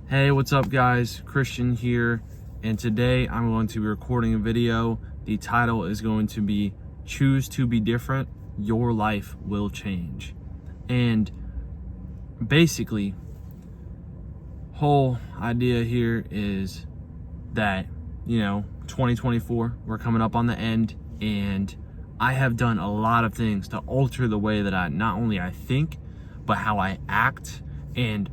Hey, what's up guys? Christian here, and today I'm going to be recording a video. The title is going to be Choose to Be Different, Your Life Will Change. And basically, whole idea here is that, 2024, we're coming up on the end, and I have done a lot of things to alter the way that not only I think, but how I act, and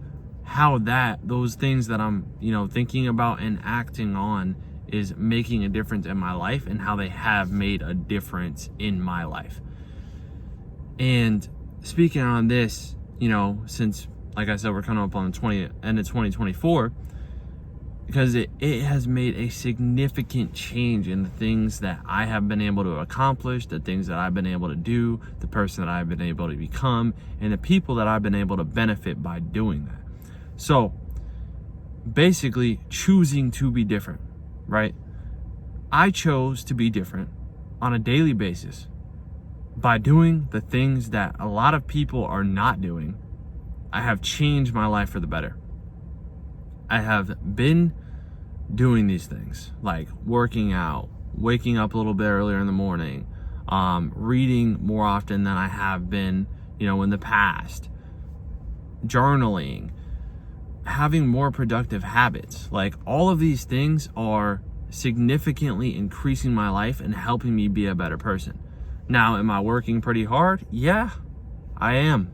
how those things that I'm, thinking about and acting on is making a difference in my life, and how they have made a difference in my life. And speaking on this, since, like I said, we're coming up on the end of 2024, because it has made a significant change in the things that I have been able to accomplish, the things that I've been able to do, the person that I've been able to become, and the people that I've been able to benefit by doing that. So basically, choosing to be different, right? I chose to be different on a daily basis by doing the things that a lot of people are not doing. I have changed my life for the better. I have been doing these things like working out, waking up a little bit earlier in the morning, reading more often than I have been, in the past, journaling, having more productive habits. Like, all of these things are significantly increasing my life and helping me be a better person. Now, am I working pretty hard? Yeah, I am.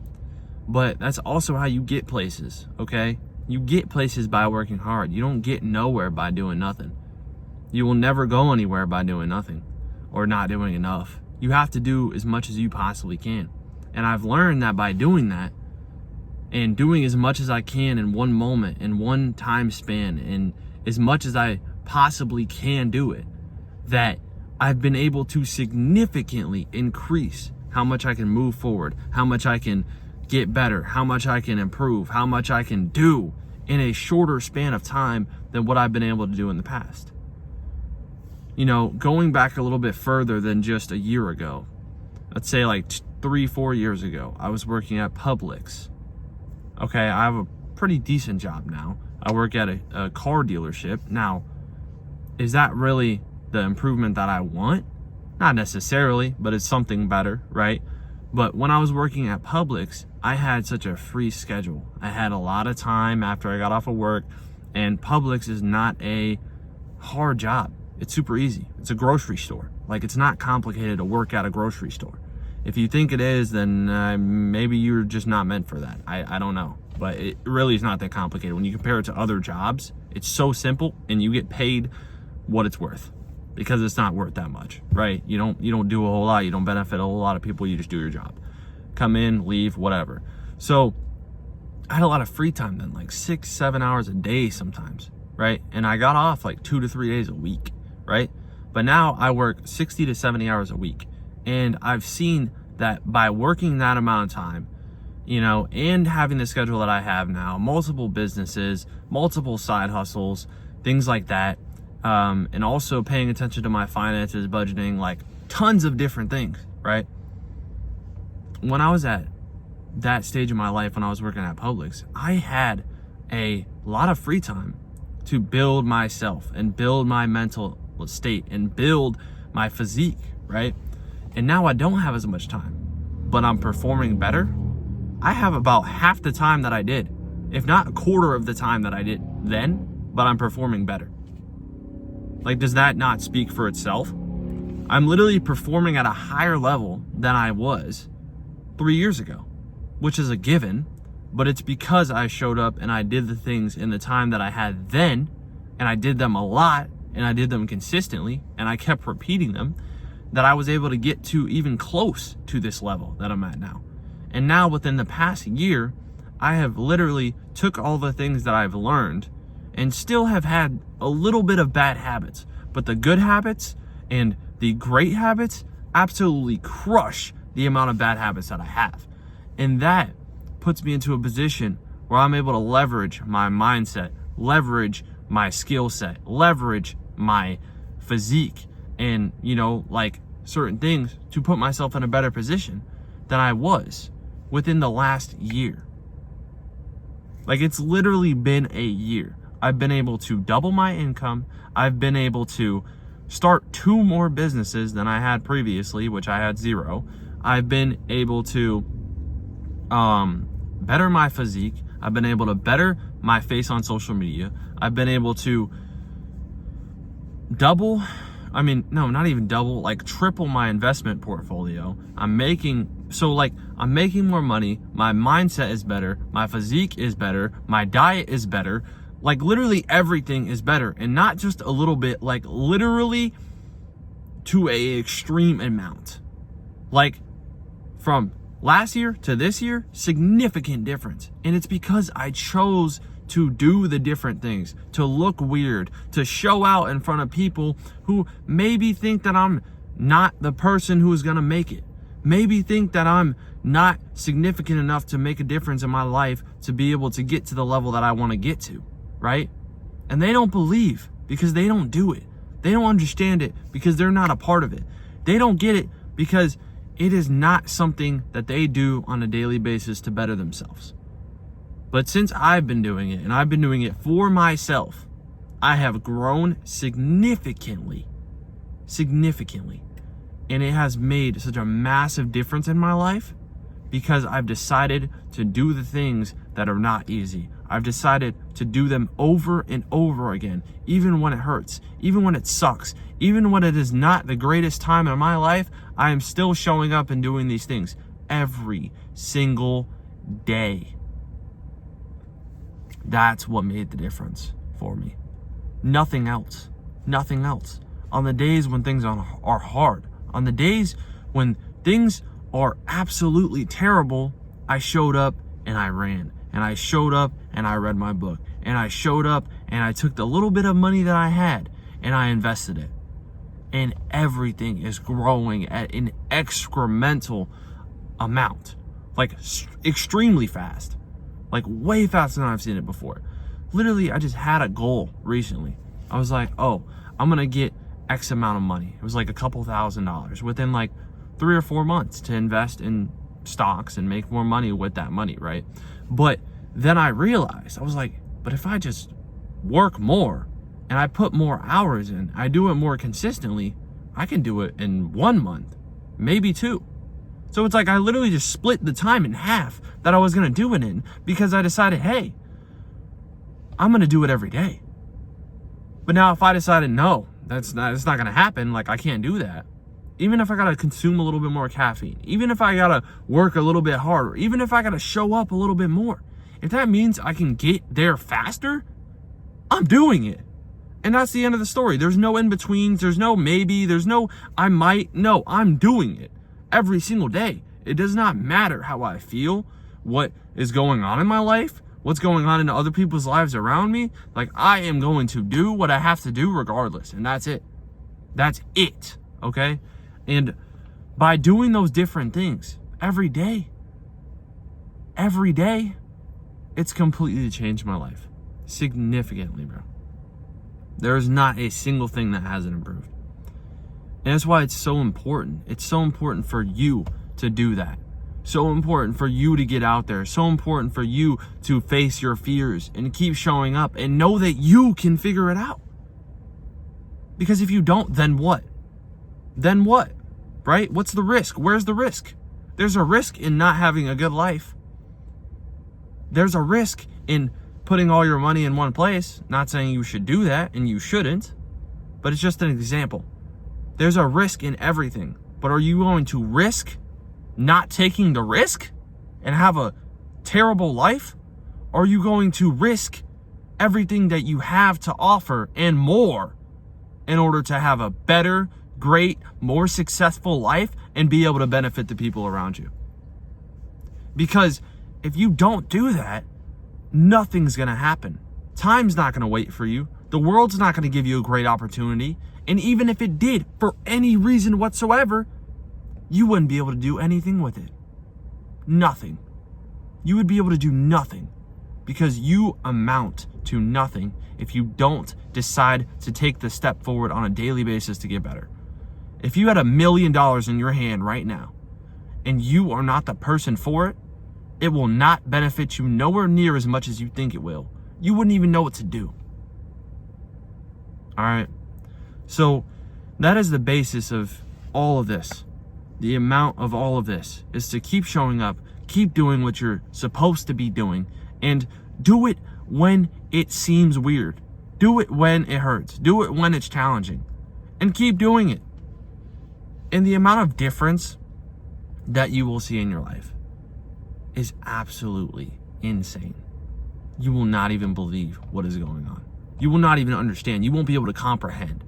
But that's also how you get places, okay? You get places by working hard. You don't get nowhere by doing nothing. You will never go anywhere by doing nothing or not doing enough. You have to do as much as you possibly can. And I've learned that by doing that, and doing as much as I can in one moment, in one time span, and as much as I possibly can do it, that I've been able to significantly increase how much I can move forward, how much I can get better, how much I can improve, how much I can do in a shorter span of time than what I've been able to do in the past. Going back a little bit further than just a year ago, let's say like 3-4 years ago, I was working at Publix. Okay, I have a pretty decent job now. I work at a car dealership. Now, is that really the improvement that I want? Not necessarily, but it's something better, right? But when I was working at Publix, I had such a free schedule. I had a lot of time after I got off of work, and Publix is not a hard job. It's super easy. It's a grocery store. Like, it's not complicated to work at a grocery store. If you think it is, then maybe you're just not meant for that. I don't know. But it really is not that complicated. When you compare it to other jobs, it's so simple, and you get paid what it's worth, because it's not worth that much, right? You don't do a whole lot. You don't benefit a whole lot of people. You just do your job. Come in, leave, whatever. So I had a lot of free time then, like 6-7 hours a day sometimes, right? And I got off like 2 to 3 days a week, right? But now I work 60 to 70 hours a week. And I've seen that by working that amount of time, and having the schedule that I have now, multiple businesses, multiple side hustles, things like that, and also paying attention to my finances, budgeting, like tons of different things, right? When I was at that stage of my life, when I was working at Publix, I had a lot of free time to build myself and build my mental state and build my physique, right? And now I don't have as much time, but I'm performing better. I have about half the time that I did, if not a quarter of the time that I did then, but I'm performing better. Like, does that not speak for itself? I'm literally performing at a higher level than I was 3 years ago, which is a given, but it's because I showed up and I did the things in the time that I had then, and I did them a lot, and I did them consistently, and I kept repeating them, that I was able to get to even close to this level that I'm at now. And now within the past year, I have literally took all the things that I've learned and still have had a little bit of bad habits, but the good habits and the great habits absolutely crush the amount of bad habits that I have. And that puts me into a position where I'm able to leverage my mindset, leverage my skill set, leverage my physique, and like certain things to put myself in a better position than I was within the last year. Like, it's literally been a year. I've been able to double my income. I've been able to start 2 more businesses than I had previously, which I had 0. I've been able to better my physique. I've been able to better my face on social media. I've been able to triple my investment portfolio. I'm making more money. My mindset is better. My physique is better. My diet is better. Like, literally everything is better, and not just a little bit, like literally to a extreme amount. Like, from last year to this year, significant difference. And it's because I chose to do the different things, to look weird, to show out in front of people who maybe think that I'm not the person who's gonna make it. Maybe think that I'm not significant enough to make a difference in my life to be able to get to the level that I want to get to, right? And they don't believe because they don't do it. They don't understand it because they're not a part of it. They don't get it because it is not something that they do on a daily basis to better themselves. But since I've been doing it, and I've been doing it for myself, I have grown significantly. And it has made such a massive difference in my life because I've decided to do the things that are not easy. I've decided to do them over and over again, even when it hurts, even when it sucks, even when it is not the greatest time in my life. I am still showing up and doing these things every single day. That's what made the difference for me. Nothing else. Nothing else. On the days when things are hard, on the days when things are absolutely terrible, I showed up and I ran. And I showed up and I read my book. And I showed up and I took the little bit of money that I had and I invested it. And everything is growing at an excremental amount. Like, extremely fast. Like, way faster than I've seen it before. Literally, I just had a goal recently. I was like, oh, I'm gonna get X amount of money. It was like a couple $1,000s within like 3 or 4 months to invest in stocks and make more money with that money, right? But then I realized, I was like, but if I just work more and I put more hours in, I do it more consistently, I can do it in 1 month, maybe 2. So it's like I literally just split the time in half that I was gonna do it in because I decided, hey, I'm gonna do it every day. But now if I decided, no, it's not gonna happen, like I can't do that. Even if I gotta consume a little bit more caffeine, even if I gotta work a little bit harder, even if I gotta show up a little bit more, if that means I can get there faster, I'm doing it. And that's the end of the story. There's no in-betweens, there's no maybe, there's no I might. No, I'm doing it every single day. It does not matter how I feel, what is going on in my life, what's going on in other people's lives around me. Like, I am going to do what I have to do regardless, and that's it. That's it, okay? And by doing those different things every day, it's completely changed my life significantly, bro. There is not a single thing that hasn't improved. And that's why it's so important. It's so important for you to do that. So important for you to get out there. So important for you to face your fears and keep showing up and know that you can figure it out. Because if you don't, then what? Then what? Right? What's the risk? Where's the risk? There's a risk in not having a good life. There's a risk in putting all your money in one place. Not saying you should do that, and you shouldn't, but it's just an example. There's a risk in everything, but are you going to risk not taking the risk and have a terrible life? Or are you going to risk everything that you have to offer and more in order to have a better, great, more successful life and be able to benefit the people around you? Because if you don't do that, nothing's gonna happen. Time's not gonna wait for you. The world's not gonna give you a great opportunity. And even if it did, for any reason whatsoever, you wouldn't be able to do anything with it. Nothing. You would be able to do nothing because you amount to nothing if you don't decide to take the step forward on a daily basis to get better. If you had $1 million in your hand right now and you are not the person for it, It will not benefit you nowhere near as much as you think it will. You wouldn't even know what to do. All right? So that is the basis of all of this. The amount of all of this is to keep showing up, keep doing what you're supposed to be doing, and do it when it seems weird. Do it when it hurts. Do it when it's challenging. And keep doing it. And the amount of difference that you will see in your life is absolutely insane. You will not even believe what is going on. You will not even understand. You won't be able to comprehend.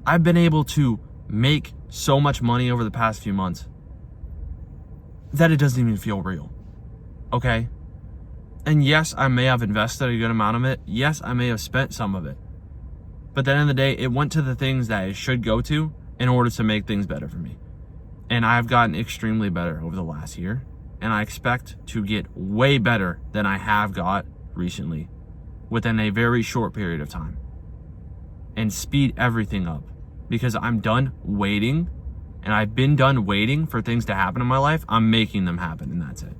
I've been able to make so much money over the past few months that it doesn't even feel real. Okay? And yes, I may have invested a good amount of it. Yes, I may have spent some of it. But at the end of the day, it went to the things that it should go to in order to make things better for me. And I've gotten extremely better over the last year. And I expect to get way better than I have got recently within a very short period of time. And speed everything up. Because I'm done waiting. And I've been done waiting for things to happen in my life. I'm making them happen, and that's it.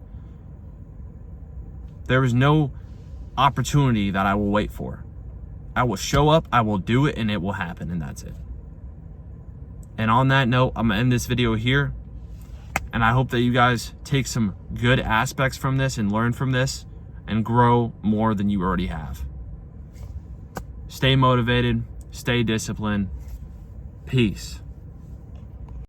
There is no opportunity that I will wait for. I will show up, I will do it, and it will happen, and that's it. And on that note, I'm going to end this video here. And I hope that you guys take some good aspects from this and learn from this and grow more than you already have. Stay motivated, stay disciplined. Peace.